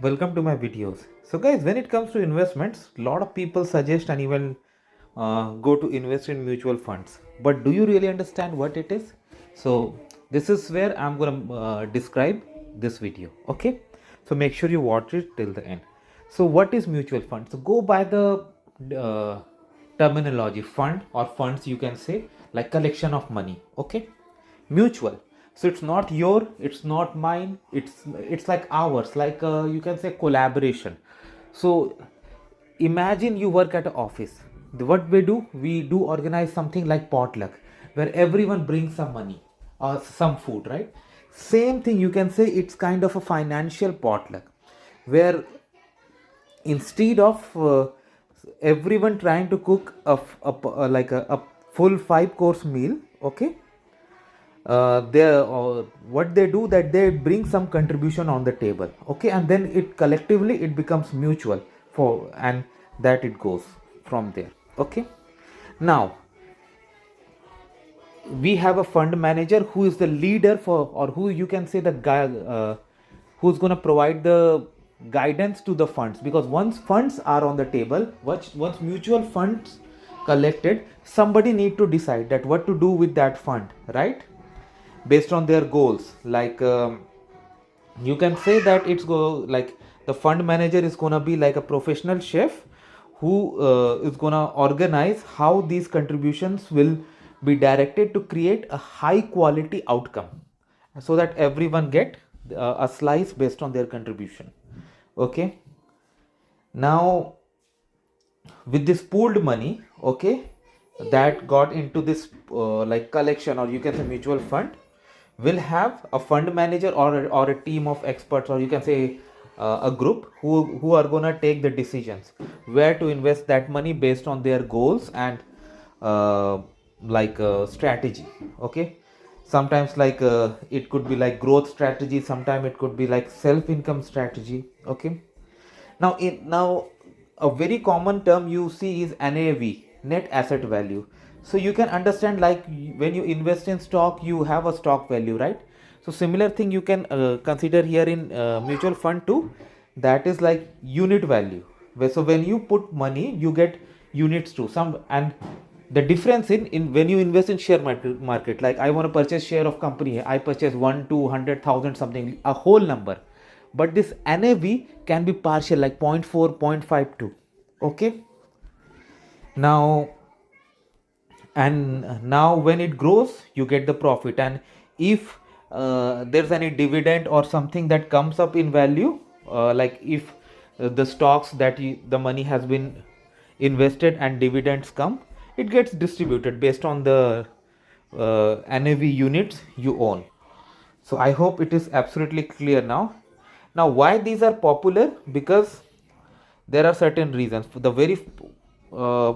Welcome to my videos. So guys, when it comes to investments, a lot of people suggest and even go to invest in mutual funds. But do you really understand what it is? So this is where I'm going to describe this video. Okay. So make sure you watch it till the end. So what is mutual fund? So go by the uh, terminology fund or funds, you can say, like collection of money. Okay. Mutual, so it's not your, it's not mine, it's like ours, like you can say collaboration. So imagine you work at an office. What we do organize something like potluck, where everyone brings some money or some food, right? Same thing, you can say it's kind of a financial potluck, where instead of everyone trying to cook a full 5 course meal. Okay. What they do, that they bring some contribution on the table. Okay, and then it collectively it becomes mutual for, and that it goes from there. Okay. Now we have a fund manager who is the leader for, or who you can say the guy who's going to provide the guidance to the funds, because once funds are on the table, once mutual funds collected, somebody need to decide that what to do with that fund, right? Based on their goals, like you can say that it's go like the fund manager is gonna be like a professional chef who is gonna organize how these contributions will be directed to create a high quality outcome, so that everyone get a slice based on their contribution. Okay. Now with this pooled money, okay, that got into this like collection, or you can say mutual fund, will have a fund manager or a team of experts, or you can say a group who are gonna take the decisions where to invest that money based on their goals and strategy. Okay. Sometimes it could be like growth strategy, sometimes it could be like self income strategy. Okay. Now a very common term you see is NAV, net asset value. So you can understand, like when you invest in stock, you have a stock value, right? So similar thing you can consider here in mutual fund too. That is like unit value. So when you put money, you get units too. Some, and the difference in when you invest in share market, like I want to purchase share of company, I purchase 1 200,000 something, a whole number, but this NAV can be partial, like 0.4 0.52. Okay. Now, and now when it grows, you get the profit, and if there's any dividend or something that comes up in value, like if the stocks that the money has been invested and dividends come, it gets distributed based on the NAV units you own. So I hope it is absolutely clear now. Now why these are popular? Because there are certain reasons. The very uh,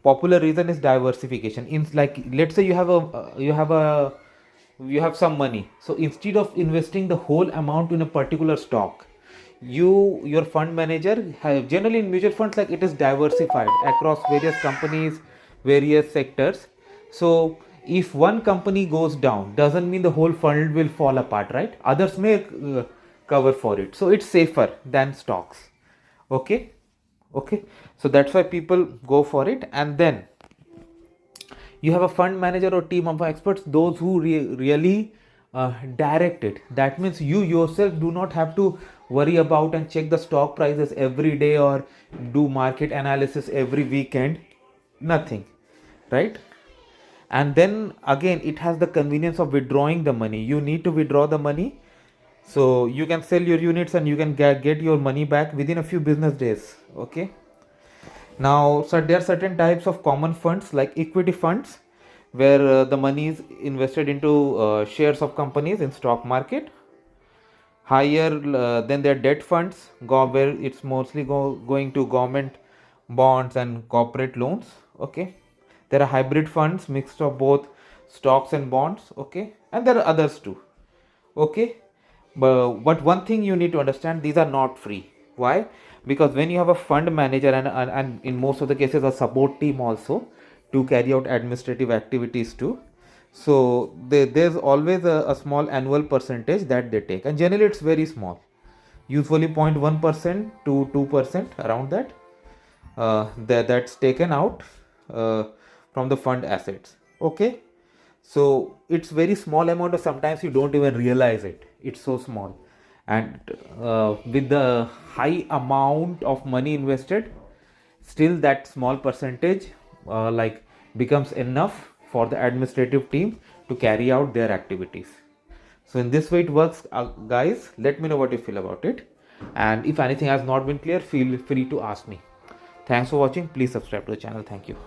popular reason is diversification. In, like, let's say you have some money. So instead of investing the whole amount in a particular stock, your fund manager have, generally in mutual funds, like it is diversified across various companies, various sectors. So if one company goes down, doesn't mean the whole fund will fall apart, right? Others may cover for it, so it's safer than stocks. Okay. Okay. So that's why people go for it. And then you have a fund manager or team of experts, those who really direct it. That means you yourself do not have to worry about and check the stock prices every day, or do market analysis every weekend. Nothing, right? And then again, it has the convenience of withdrawing the money. You need to withdraw the money, so you can sell your units and you can get your money back within a few business days. Okay. Now, so there are certain types of common funds, like equity funds, where the money is invested into shares of companies in stock market. Higher than their debt funds, where it's mostly going to government bonds and corporate loans. Okay. There are hybrid funds, mixed of both stocks and bonds. Okay. And there are others too. Okay. But one thing you need to understand, these are not free. Why? Because when you have a fund manager and in most of the cases a support team also to carry out administrative activities too, so there's always a small annual percentage that they take, and generally it's very small. usually 0.1% to 2%, around that, that's taken out from the fund assets. Okay, so it's very small amount, or sometimes you don't even realize it, it's so small. And with the high amount of money invested, still that small percentage like becomes enough for the administrative team to carry out their activities. So in this way it works, guys. Let me know what you feel about it, and if anything has not been clear, feel free to ask me. Thanks for watching. Please subscribe to the channel. Thank you.